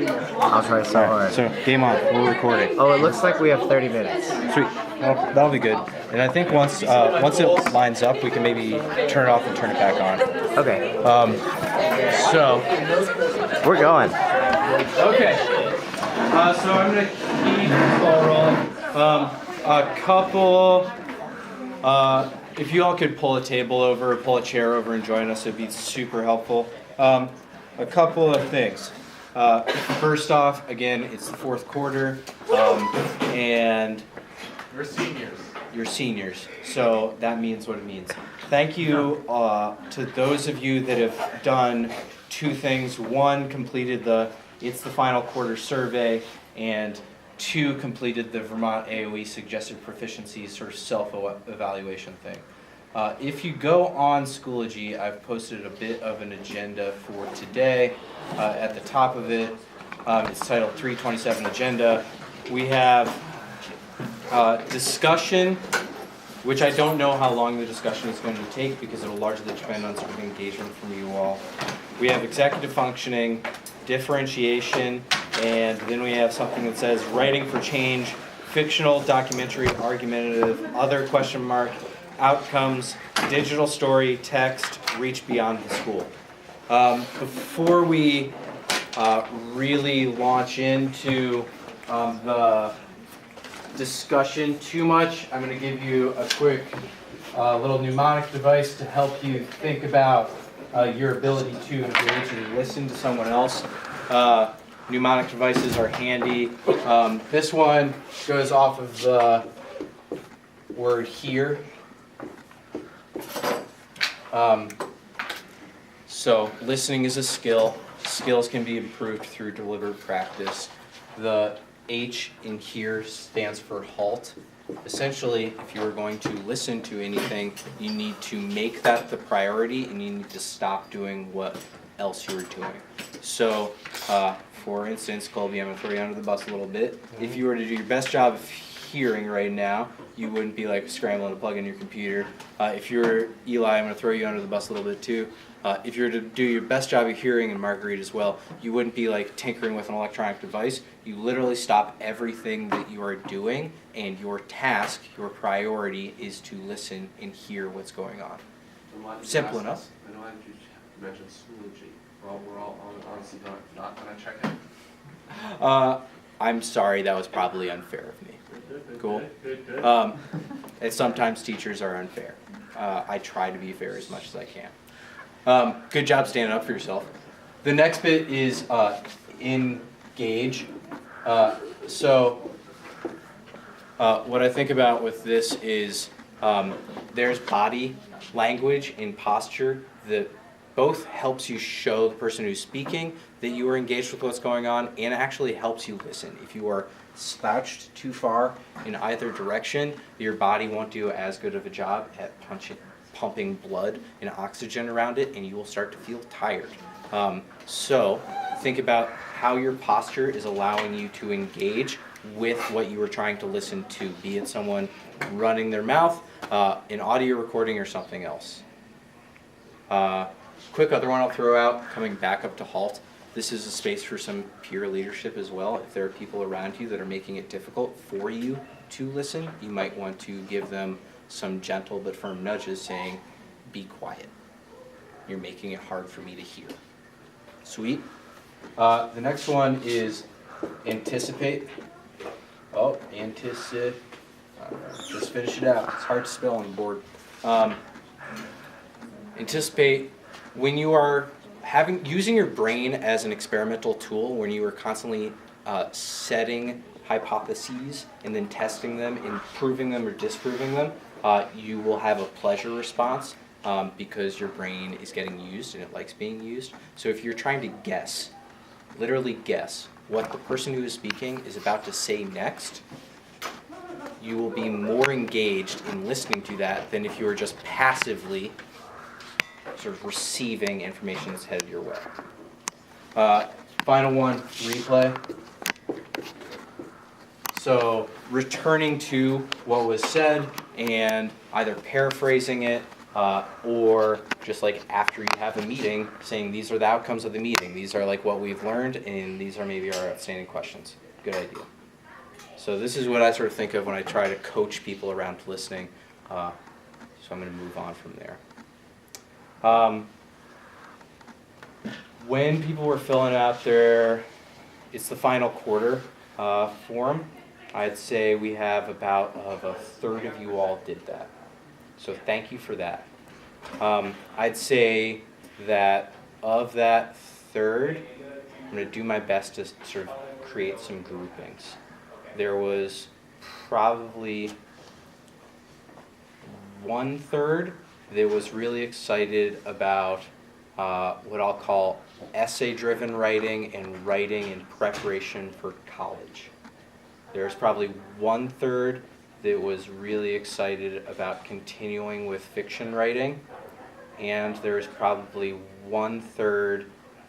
I'll try so hard. So, game on. We're recording. Oh, it looks like we have 30 minutes. Sweet. Well, that'll be good. And I think once it lines up, we can maybe turn it off and turn it back on. Okay. So, We're going. okay. So I'm gonna keep this ball rolling. A couple. If you all could pull a table over, pull a chair over, and join us, it'd be super helpful. A couple of things. First off, again, it's the fourth quarter, and you're seniors, so that means what it means. Thank you to those of you that have done two things. One, completed It's the Final Quarter survey, and two, completed the Vermont AOE suggested proficiency sort of self-evaluation thing. If you go on Schoology, I've posted a bit of an agenda for today. At the top of it, it's titled 327 Agenda. We have discussion, which I don't know how long the discussion is going to take because it'll largely depend on sort of engagement from you all. We have executive functioning, differentiation, and then we have something that says writing for change, fictional, documentary, argumentative, other question mark, outcomes, digital story, text, reach beyond the school. Before we really launch into the discussion too much, I'm going to give you a quick little mnemonic device to help you think about your ability to engage and listen to someone else. Mnemonic devices are handy. This one goes off of the word here. So listening is a skill. Skills can be improved through deliberate practice. The H in here stands for halt. Essentially, if you are going to listen to anything, you need to make that the priority and you need to stop doing what else you are doing. So, for instance, Colby, I'm going to throw you under the bus a little bit. If you were to do your best job of hearing right now, you wouldn't be like scrambling to plug in your computer. If you're Eli, I'm going to throw you under the bus a little bit too. If you were to do your best job of hearing, and Marguerite as well, you wouldn't be like tinkering with an electronic device. You literally stop everything that you are doing, and your task, your priority, is to listen and hear what's going on. Simple enough. I know you mentioned Schoology. We're all honestly not going to check it. I'm sorry, that was probably unfair of me. Cool. And sometimes teachers are unfair. I try to be fair as much as I can. Good job standing up for yourself. The next bit is engage. So what I think about with this is there's body language and posture that both helps you show the person who's speaking that you are engaged with what's going on and actually helps you listen. If you are slouched too far in either direction, your body won't do as good of a job at pumping blood and oxygen around it, and you will start to feel tired. So think about how your posture is allowing you to engage with what you are trying to listen to, be it someone running their mouth, an audio recording, or something else. Quick other one I'll throw out, coming back up to halt. This is a space for some peer leadership as well. If there are people around you that are making it difficult for you to listen, you might want to give them some gentle but firm nudges saying, be quiet. You're making it hard for me to hear. Sweet. The next one is anticipate. Oh, anticipate. Just finish it out. It's hard to spell on the board. Anticipate. When you are using your brain as an experimental tool, when you are constantly setting hypotheses and then testing them and proving them or disproving them, you will have a pleasure response because your brain is getting used and it likes being used. So if you're trying to guess, literally guess, what the person who is speaking is about to say next, you will be more engaged in listening to that than if you were just passively sort of receiving information that's headed your way. Final one, replay. So returning to what was said and either paraphrasing it Or just like after you have a meeting, saying these are the outcomes of the meeting, these are like what we've learned, and these are maybe our outstanding questions. Good idea. So this is what I sort of think of when I try to coach people around listening. So I'm going to move on from there. When people were filling out it's the final quarter form, I'd say we have about a third of you all did that. So thank you for that. I'd say that of that third, I'm going to do my best to sort of create some groupings. There was probably 1/3 that was really excited about what I'll call essay-driven writing and writing in preparation for college. There's probably 1/3 that was really excited about continuing with fiction writing, and there's probably 1/3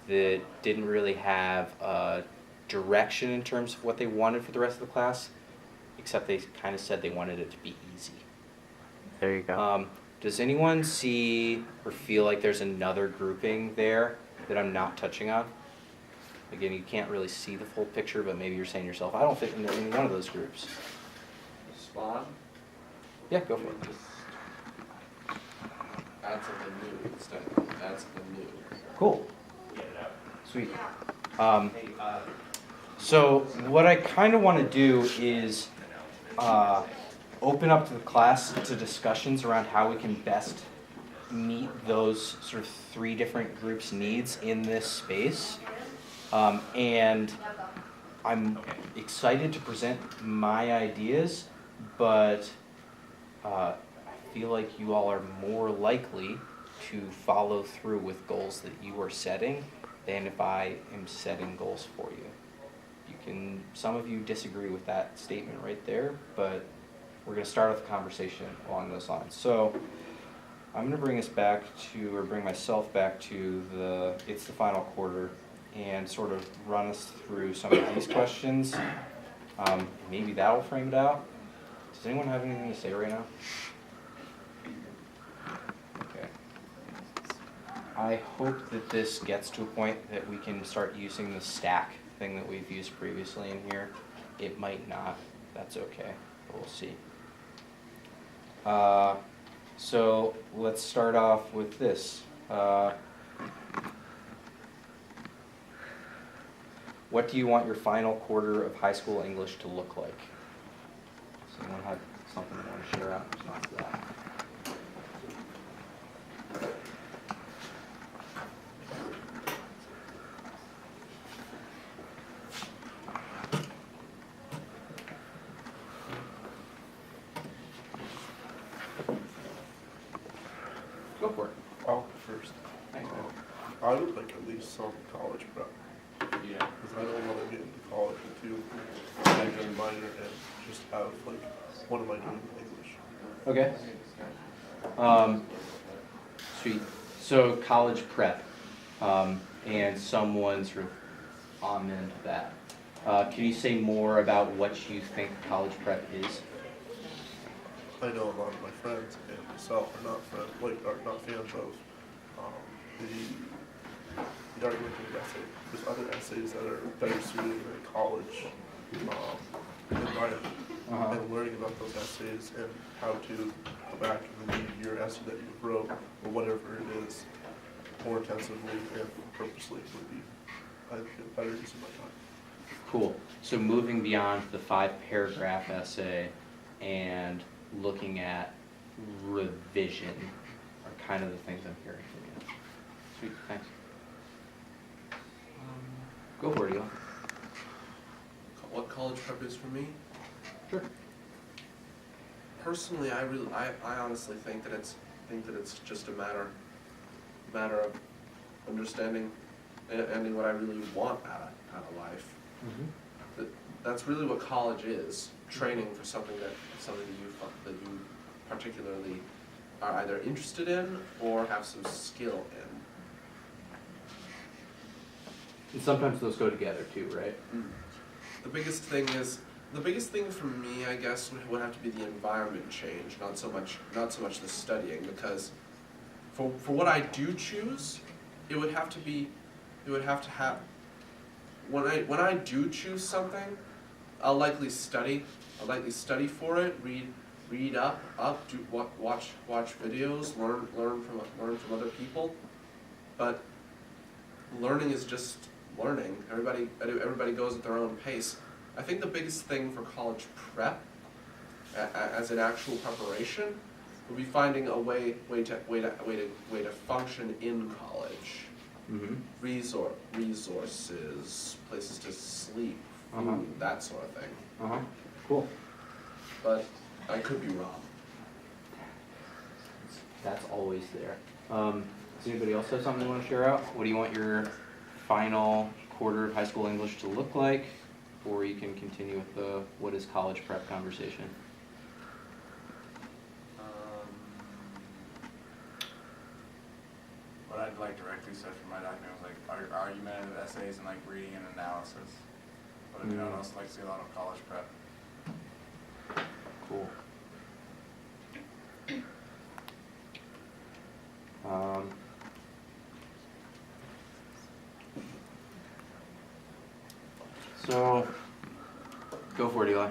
that didn't really have a direction in terms of what they wanted for the rest of the class, except they kind of said they wanted it to be easy. There you go. Does anyone see or feel like there's another grouping there that I'm not touching on? Again, you can't really see the full picture, but maybe you're saying to yourself, I don't fit in any one of those groups. Spawn? Yeah, go for it. Just add something new instead. Add something new. Cool. Sweet. So what I kind of want to do is open up to the class to discussions around how we can best meet those sort of 3 different groups' needs in this space. And I'm excited to present my ideas, but I feel like you all are more likely to follow through with goals that you are setting than if I am setting goals for you. Some of you disagree with that statement right there, but we're going to start off the conversation along those lines. So I'm going to bring myself back to it's the final quarter and sort of run us through some of these questions. Maybe that'll frame it out. Does anyone have anything to say right now? Okay. I hope that this gets to a point that we can start using the stack thing that we've used previously in here. It might not. That's okay. We'll see. So let's start off with this. What do you want your final quarter of high school English to look like? Does anyone have something they want to share out in response to that? Go for it. I'll go first. I would like at least some college prep, Yeah. because I don't want to get into college and do major and minor and just have like, what am I doing in English? Okay. Sweet. So college prep, and someone sort of on into that. Can you say more about what you think college prep is? I know a lot of my friends and myself are not fans of the argumentative essay. There's other essays that are better suited in a college environment. And learning about those essays and how to go back and read your essay that you wrote or whatever it is more intensively and purposely would be, I think, a better use of my time. Cool. So moving beyond the 5-paragraph essay and looking at revision are kind of the things I'm hearing from you. Sweet, thanks. Go for it, Eli. What college prep is for me? Sure. Personally, I honestly think that it's just a matter of understanding and what I really want out of life. That's really what college is: training for something that you particularly are either interested in or have some skill in. And sometimes those go together too, right? The biggest thing for me, I guess, would have to be the environment change, not so much the studying, because for what I do choose, it would have to have, when I do choose something, I'll likely study for it, read up, watch videos, learn from other people. But learning is just learning. Everybody goes at their own pace. I think the biggest thing for college prep, as an actual preparation, would be finding a way to function in college. Mm-hmm. Resources, places to sleep, food, Uh-huh. that sort of thing. Uh-huh, cool. But I could be wrong. That's always there. Does anybody else have something they want to share out? What do you want your final quarter of high school English to look like? Or you can continue with the what is college prep conversation. What I'd like directly said from my document was like argumentative essays and like reading and analysis. But I mean, I'd also like to see a lot of college prep. Cool. So, go for it, Eli.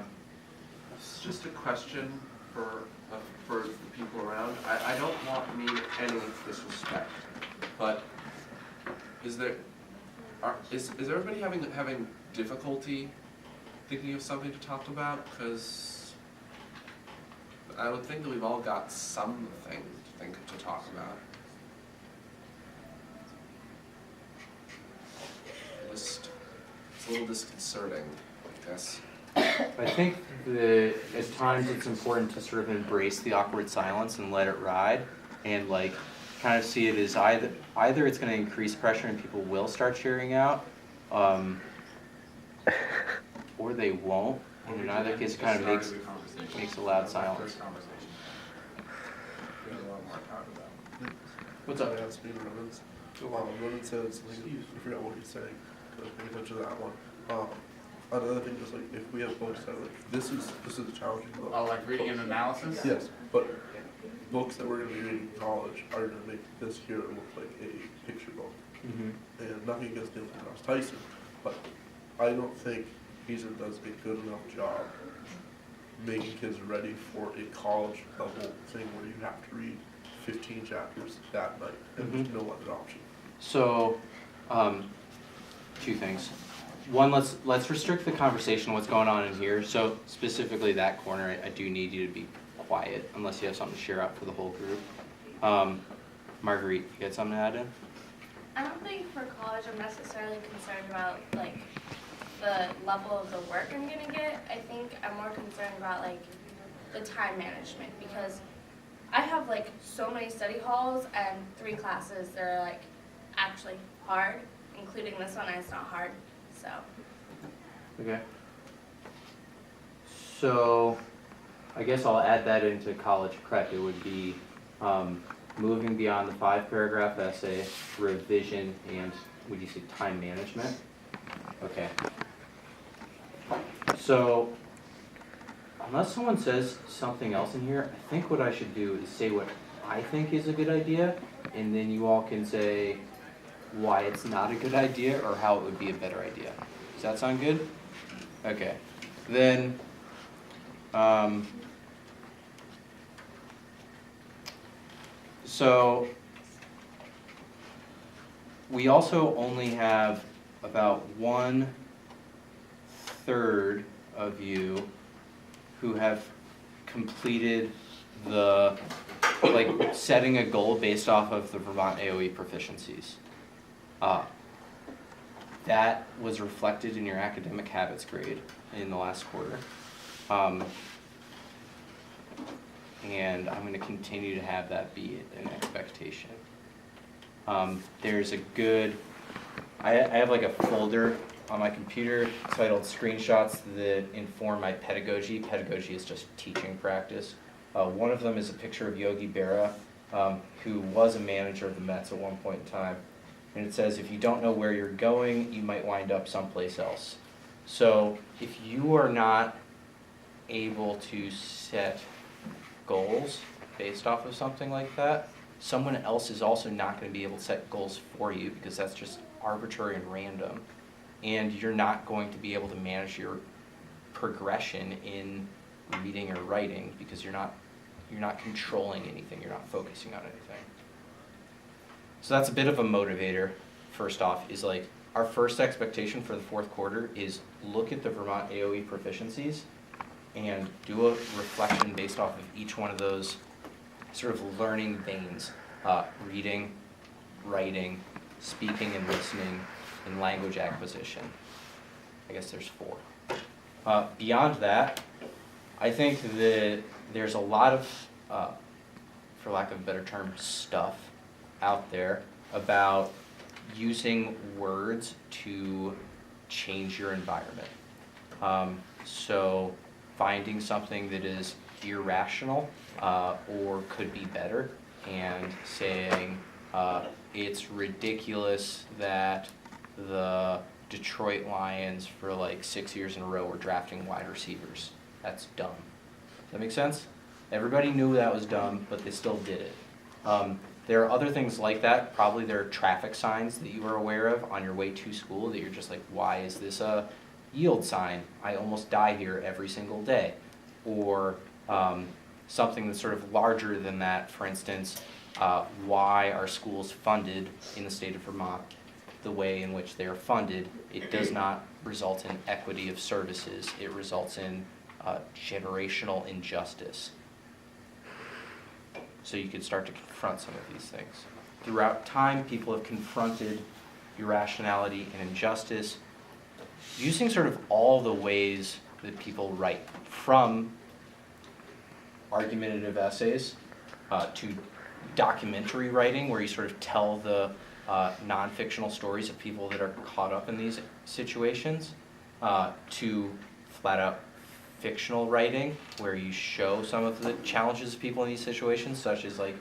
It's just a question for the people around. I don't want me any disrespect, but is everybody having difficulty thinking of something to talk about? Because I would think that we've all got something to talk about. It's a little disconcerting, I guess. I think that at times it's important to sort of embrace the awkward silence and let it ride, and like kind of see it as either it's going to increase pressure and people will start cheering out, or they won't. And in either case, it kind of makes a loud silence. First conversation. We have a lot more to talk about. What's up? Yeah, speaking of Ronan, Ronan says, like, I forgot what he's saying, but pay attention to that one. Another thing is like, if we have books that are like, this is a challenging book. Oh, like reading and analysis? Yes, but books that we're gonna be reading in college are gonna make this here look like a picture book. Mm-hmm. And nothing against Neil deGrasse Tyson, but I don't think Hazen does a good enough job making kids ready for a college level thing where you have to read 15 chapters that night, and there's no other option. So, two things. One, let's restrict the conversation, what's going on in here. So specifically that corner, I do need you to be quiet unless you have something to share out for the whole group. Marguerite, you got something to add in? I don't think for college I'm necessarily concerned about like the level of the work I'm gonna get. I think I'm more concerned about like the time management, because I have like so many study halls and 3 classes that are like actually hard, including this one, and it's not hard. So Okay. So, I guess I'll add that into college prep. It would be moving beyond the 5-paragraph essay, revision, and would you say time management? Okay. So, unless someone says something else in here, I think what I should do is say what I think is a good idea, and then you all can say why it's not a good idea or how it would be a better idea. Does that sound good? Okay. Then, so we also only have about 1/3 of you who have completed the, like, setting a goal based off of the Vermont AOE proficiencies. That was reflected in your academic habits grade in the last quarter. And I'm gonna continue to have that be an expectation. There's a good, I have like a folder on my computer titled Screenshots that inform my pedagogy. Pedagogy is just teaching practice. One of them is a picture of Yogi Berra, who was a manager of the Mets at one point in time. And it says, if you don't know where you're going, you might wind up someplace else. So if you are not able to set goals based off of something like that, someone else is also not going to be able to set goals for you because that's just arbitrary and random. And you're not going to be able to manage your progression in reading or writing because you're not controlling anything, you're not focusing on anything. So that's a bit of a motivator. First off, is like our first expectation for the fourth quarter is look at the Vermont AOE proficiencies and do a reflection based off of each one of those sort of learning veins, reading, writing, speaking and listening, and language acquisition. I guess there's 4. Beyond that, I think that there's a lot of, for lack of a better term, stuff out there about using words to change your environment. So finding something that is irrational or could be better and saying it's ridiculous that the Detroit Lions for like 6 years in a row were drafting wide receivers. That's dumb. Does that make sense? Everybody knew that was dumb, but they still did it. There are other things like that. Probably there are traffic signs that you are aware of on your way to school that you're just like, why is this a yield sign? I almost die here every single day. Or something that's sort of larger than that. For instance, why are schools funded in the state of Vermont the way in which they are funded? It does not result in equity of services. It results in generational injustice. So you could start to confront some of these things. Throughout time, people have confronted irrationality and injustice using sort of all the ways that people write, from argumentative essays to documentary writing, where you sort of tell the non-fictional stories of people that are caught up in these situations, to flat-out fictional writing, where you show some of the challenges of people in these situations, such as like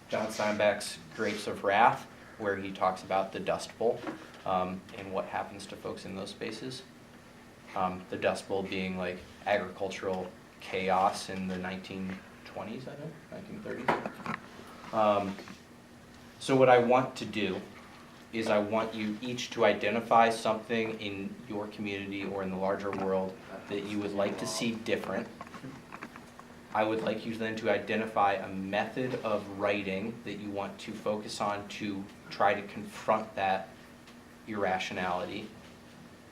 John Steinbeck's Grapes of Wrath, where he talks about the Dust Bowl and what happens to folks in those spaces. The Dust Bowl being like agricultural chaos in the 1920s, I think, 1930s. So what I want to do is I want you each to identify something in your community or in the larger world that you would like to see different. I would like you then to identify a method of writing that you want to focus on to try to confront that irrationality.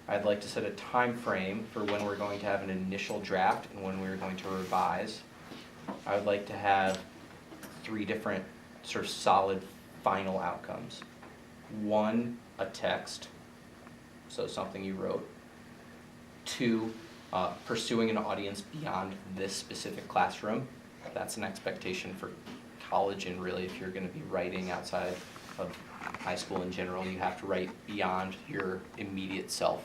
I'd like to set a time frame for when we're going to have an initial draft and when we're going to revise. I would like to have 3 different sort of solid final outcomes. 1, a text, so something you wrote. 2, pursuing an audience beyond this specific classroom. That's an expectation for college, and really if you're going to be writing outside of high school in general, you have to write beyond your immediate self.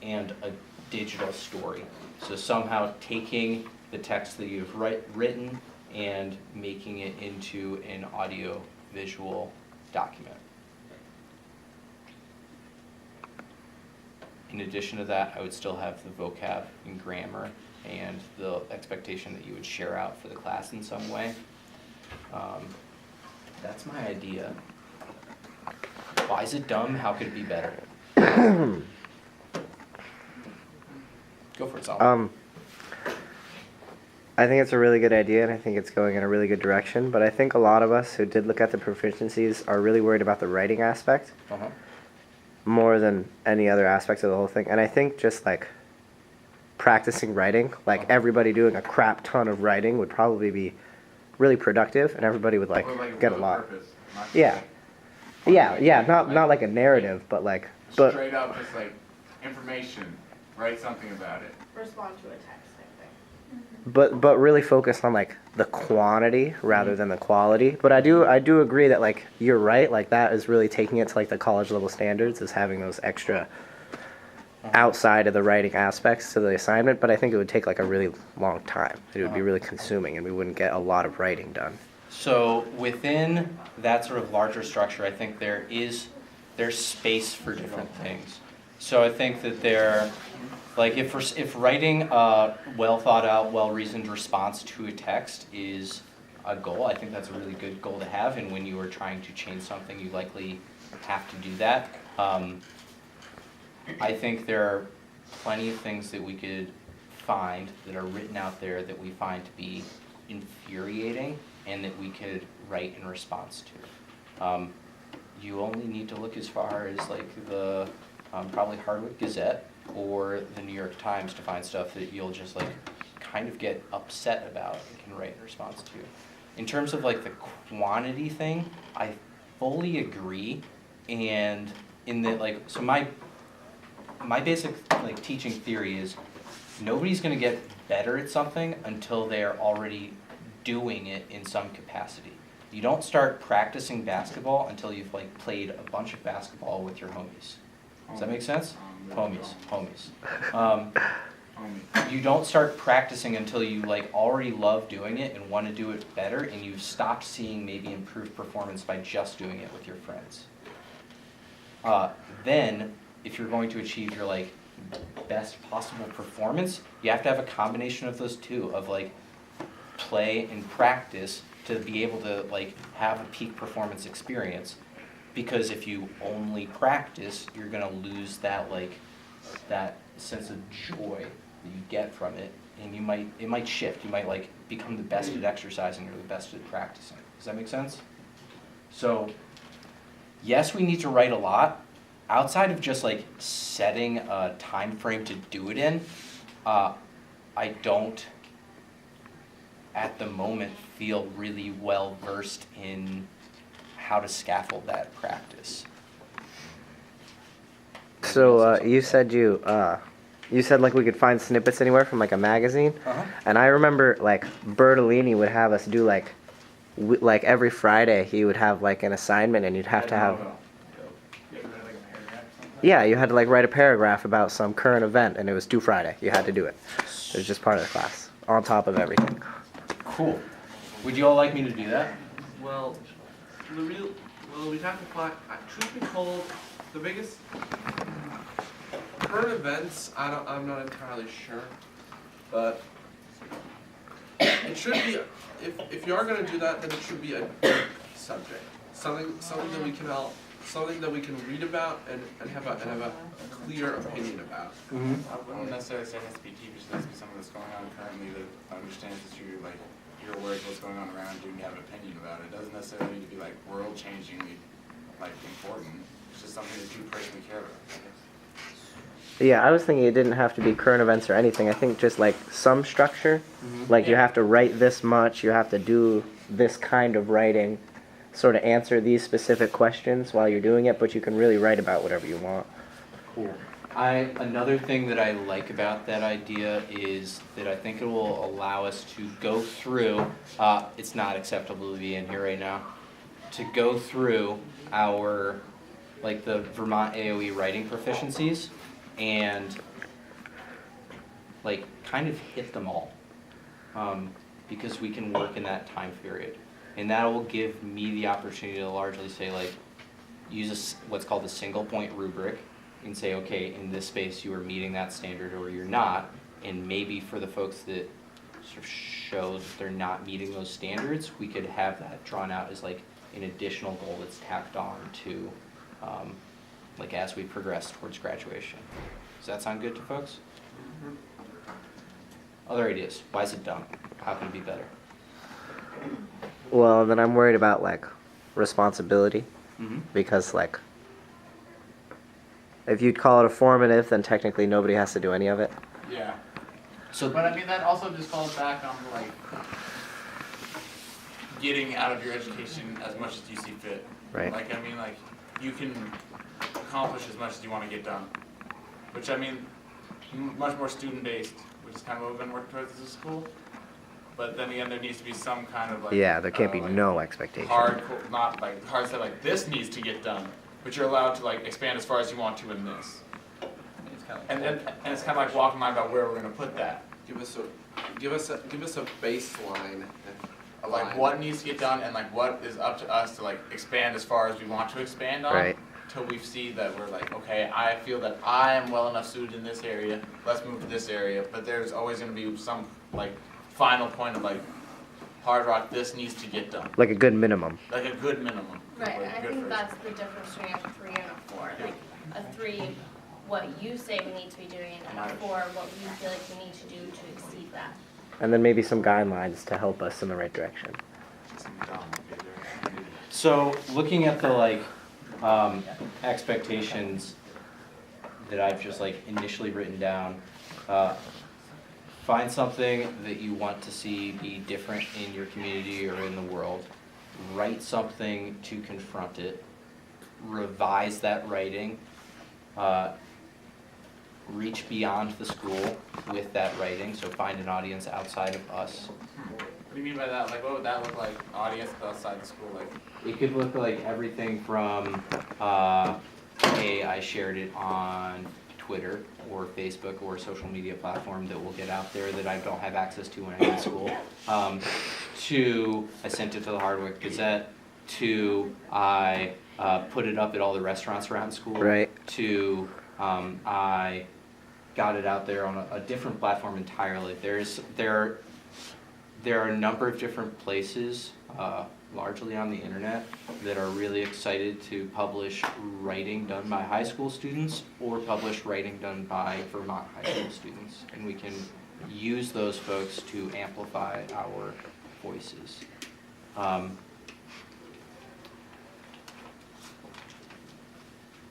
And a digital story. So somehow taking the text that you've written and making it into an audio-visual document. In addition to that, I would still have the vocab and grammar and the expectation that you would share out for the class in some way. That's my idea. Why is it dumb? How could it be better? Go for it, Solomon. I think it's a really good idea, and I think it's going in a really good direction, but I think a lot of us who did look at the proficiencies are really worried about the writing aspect more than any other aspects of the whole thing. And I think just like practicing writing, like everybody doing a crap ton of writing would probably be really productive, and everybody would like get a lot. Yeah. Not like a narrative, but like straight up just like information. Write something about it. Respond to a text type thing. but really focus on like the quantity rather than the quality. But I do agree that like you're right, like that is really taking it to like the college level standards, is having those extra outside of the writing aspects to the assignment. But I think it would take like a really long time. It would be really consuming, and we wouldn't get a lot of writing done. So within that sort of larger structure, I think there's space for different things. So I think that if writing a well thought out, well reasoned response to a text is a goal. I think that's a really good goal to have, and when you are trying to change something, you likely have to do that. I think there are plenty of things that we could find that are written out there that we find to be infuriating and that we could write in response to. You only need to look as far as like the probably Hardwick Gazette or the New York Times to find stuff that you'll just like kind of get upset about and can write in response to. In terms of like the quantity thing, I fully agree, and in that like, so my basic like teaching theory is nobody's gonna get better at something until they're already doing it in some capacity. You don't start practicing basketball until you've like played a bunch of basketball with your homies. Does that make sense? Homies. You don't start practicing until you like already love doing it and want to do it better, and you've stopped seeing maybe improved performance by just doing it with your friends. Then, if you're going to achieve your like best possible performance, you have to have a combination of those two, of like play and practice to be able to like have a peak performance experience. Because if you only practice, you're gonna lose that like that sense of joy that you get from it, and it might shift. You might like become the best at exercising or the best at practicing. Does that make sense? So yes, we need to write a lot. Outside of just like setting a time frame to do it in, I don't at the moment feel really well versed in how to scaffold that practice. So you said like we could find snippets anywhere from like a magazine, and I remember like Bertolini would have us do like every Friday he would have like an assignment, and you'd have to have. Yeah, you had to like write a paragraph about some current event, and it was due Friday. You had to do it. It was just part of the class, on top of everything. Cool. Would you all like me to do that? Well, we'd have to find, truth be told, the biggest current events, I'm not entirely sure, but it should be, if you are gonna do that, then it should be a deep subject. Something that we can all, something that we can read about and have a clear opinion about. I wouldn't necessarily say it has to be deep, it just has to be something that's going on currently that understands that you're aware of what's going on around you and you have an opinion about it. It doesn't necessarily need to be like world-changingly like important. It's just something that you personally care about. Yeah, I was thinking it didn't have to be current events or anything. I think just like some structure, like you have to write this much, you have to do this kind of writing, sort of answer these specific questions while you're doing it, but you can really write about whatever you want. Cool. Another thing that I like about that idea is that I think it will allow us to go through, it's not acceptable to be in here right now, to go through our, like the Vermont AOE writing proficiencies and like kind of hit them all, because we can work in that time period. And that will give me the opportunity to largely say like, use what's called a single point rubric, and say, okay, in this space you are meeting that standard or you're not, and maybe for the folks that sort of show that they're not meeting those standards, we could have that drawn out as like an additional goal that's tacked on to, like as we progress towards graduation. Does that sound good to folks? Other ideas? Why is it dumb? How can it be better? Well, then I'm worried about like responsibility, Mm-hmm. because like if you'd call it a formative, then technically nobody has to do any of it. Yeah. So, But I mean, that also just falls back on like getting out of your education as much as you see fit. Right. Like, I mean, like, you can accomplish as much as you want to get done. Which, I mean, much more student-based, which is kind of what we've been working towards as a school. But then again, there needs to be some kind of like... Yeah, there can't be like, no expectation. hardcore, not like hard set like this needs to get done, but you're allowed to like expand as far as you want to in this. And it's kind of like walking line about where we're gonna put that. Give us a baseline. Of like what needs to get done and like what is up to us to like expand as far as we want to expand on. Right. Till we see that we're like, okay, I feel that I am well enough suited in this area, let's move to this area. But there's always gonna be some like final point of like, Hard Rock, this needs to get done, Like a good minimum. like a good minimum. Right, and I Good think phrase. that's the difference between a 3 and a 4. Like, a 3, what you say we need to be doing, and a 4, what we feel like we need to do to exceed that. And then maybe some guidelines to help us in the right direction. So looking at the like expectations that I've just like initially written down, find something that you want to see be different in your community or in the world. Write something to confront it. Revise that writing. Reach beyond the school with that writing. So find an audience outside of us. What do you mean by that? Like, what would that look like, audience outside the school, like? It could look like everything from, hey, I shared it on Twitter or Facebook or a social media platform that will get out there that I don't have access to when I'm in school, to I sent it to the Hardwick Gazette, to I put it up at all the restaurants around school, Right. to I got it out there on a different platform entirely. There are a number of different places, largely on the internet, that are really excited to publish writing done by high school students or publish writing done by Vermont high school students. And we can use those folks to amplify our voices.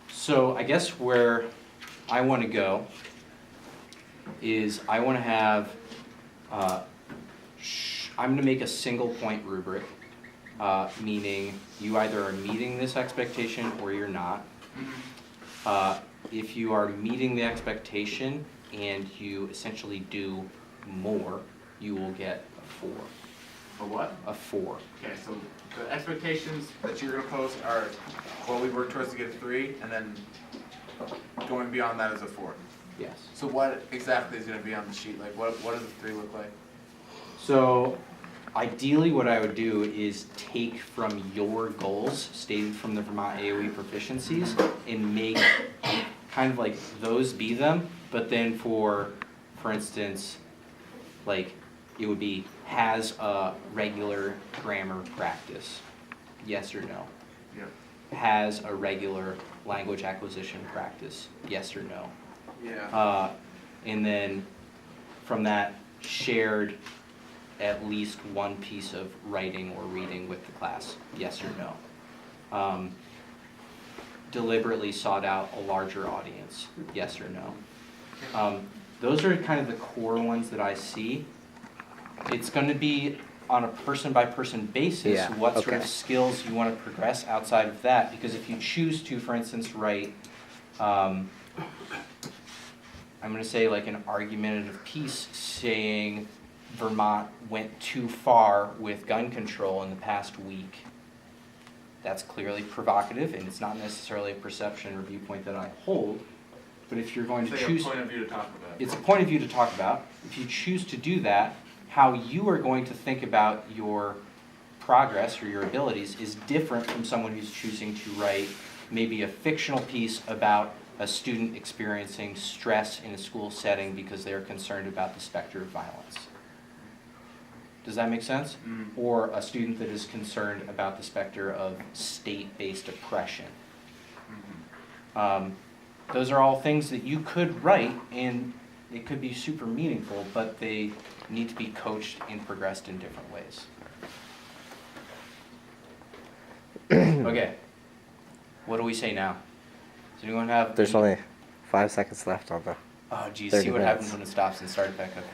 So I guess where I want to go is I want to have I'm going to make a single point rubric, meaning you either are meeting this expectation or you're not. If you are meeting the expectation and you essentially do more, you will get a 4. For what? A 4. Okay, so the expectations that you're gonna post are what we work towards to get a 3, and then going beyond that is a 4. Yes. So what exactly is gonna be on the sheet? Like, what does a 3 look like? So ideally what I would do is take from your goals stated from the Vermont AOE proficiencies and make kind of like those be them, but then for instance, like it would be has a regular grammar practice, yes or no? Yeah. Has a regular language acquisition practice, yes or no? Yeah. And then from that, shared at least one piece of writing or reading with the class, yes or no? Deliberately sought out a larger audience, yes or no? Those are kind of the core ones that I see. It's going to be on a person-by-person basis, Yeah, what sort okay. of skills you want to progress outside of that. Because if you choose to, for instance, write, I'm going to say like an argumentative piece saying Vermont went too far with gun control in the past week. That's clearly provocative, and it's not necessarily a perception or viewpoint that I hold. But if you're going to It's like choose, a point of view to talk about. it's a point of view to talk about. If you choose to do that, how you are going to think about your progress or your abilities is different from someone who's choosing to write maybe a fictional piece about a student experiencing stress in a school setting because they're concerned about the specter of violence. Does that make sense? Mm. Or a student that is concerned about the specter of state-based oppression. Mhm. Those are all things that you could write, and it could be super meaningful, but they need to be coached and progressed in different ways. Okay, what do we say now? Does anyone have? There's only 5 seconds left on the. Oh geez, 30 see what minutes. happens when it stops and starts back up.